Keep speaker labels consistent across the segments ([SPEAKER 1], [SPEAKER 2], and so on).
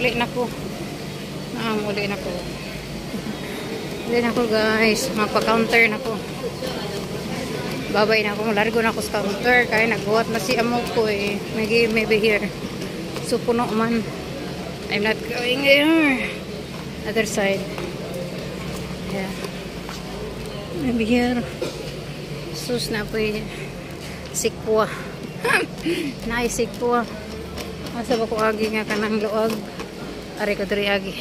[SPEAKER 1] uli na ko. Uli na ko. Uli na ko guys. Magpa-counter na ko. Babay na ako. Largo na ako sa counter. Kaya nagbuhat na si amo ko eh. Maybe here. So puno man. I'm not going there. Other side. Yeah. Maybe here. Sus na po eh. Sikwa. Naisikwa. Asa ba ko agi nga kanang luag. Ari ko diri agi.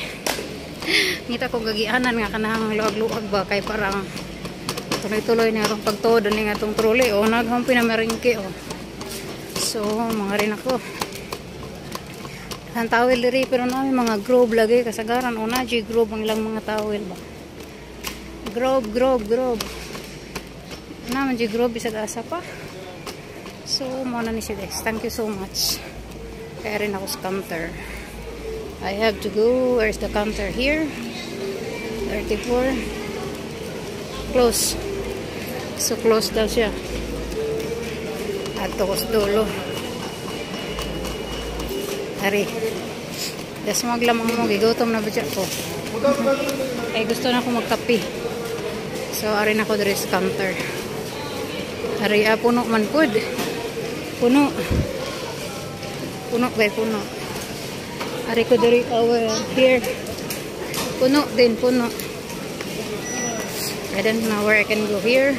[SPEAKER 1] Ngita ko gagianan nga kanang luag-luag ba. Kay parang tuloy-tuloy na itong pagtodo ni nga itong truli. O naghampi na maringke o. So mga rin ako. Ang tawel diri pero namin mga grove lagi. Kasagaran o na di grove ang ilang mga tawel ba. Grove. Naman di grove isag asa pa. So, muna ni siya guys. Thank you so much. Kaya rin ako sa counter. I have to go. Where's the counter? Here. 34. Close. So, close daw siya. Ato ko sa dulo. Hari. Das maglamang mo. Gigutom na ba siya ko? Ay, gusto na ako magkapi. So, arin ako dito sa counter. Hari, puno man pod. Puno kay puno. Ari ko diri here. Puno din, puno. I don't know where I can go here.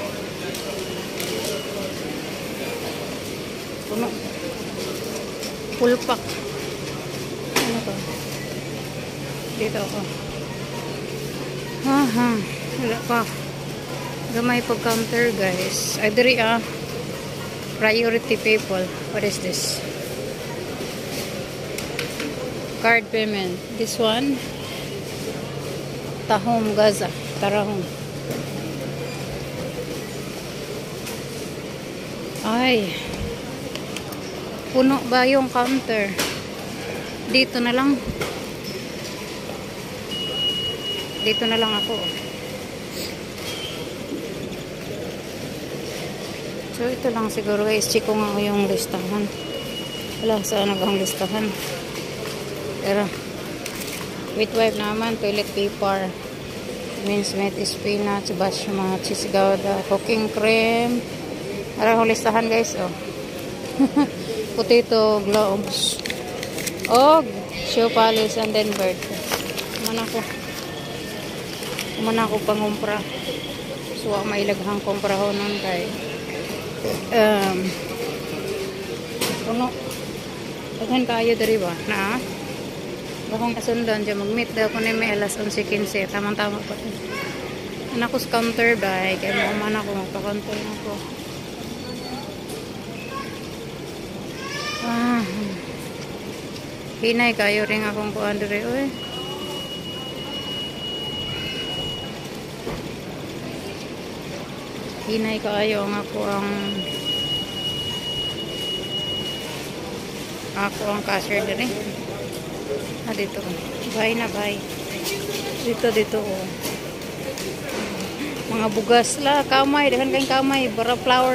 [SPEAKER 1] Puno. Full pack. Ano to? Dito ako. Wala pa. Gamay pag-counter guys. Ay diri priority people. What is this? Card payment. This one. Tahom Gaza. Tarahom. Ay. Puno ba yung counter? Dito na lang. Dito na lang ako. So, ito lang siguro guys. Check ko nga yung listahan. Wala saan nagang listahan. Pero, wheat wipe naman, toilet paper, minced meat, spinach, basmati, cheese gouda, cooking cream. Para ko listahan guys, oh. Potato globes. Og, shoe polish, and then bird. Kumana ko pangumpra. So, mailaghang kumpra ho nun kay puno daghan kayo diri ba na bakong kasundan dyan mag-meet daw ko na may alas 11:15 tamang-tama pa anak ko sa counter ba kaya maaman ako magpa-counter ako hinay kayo rin akong kuhan diri oy hinay kaayo ang ako ang cashier din dito bye na bye dito oh. Mga bugas la kamay dahan kayong kamay bara flower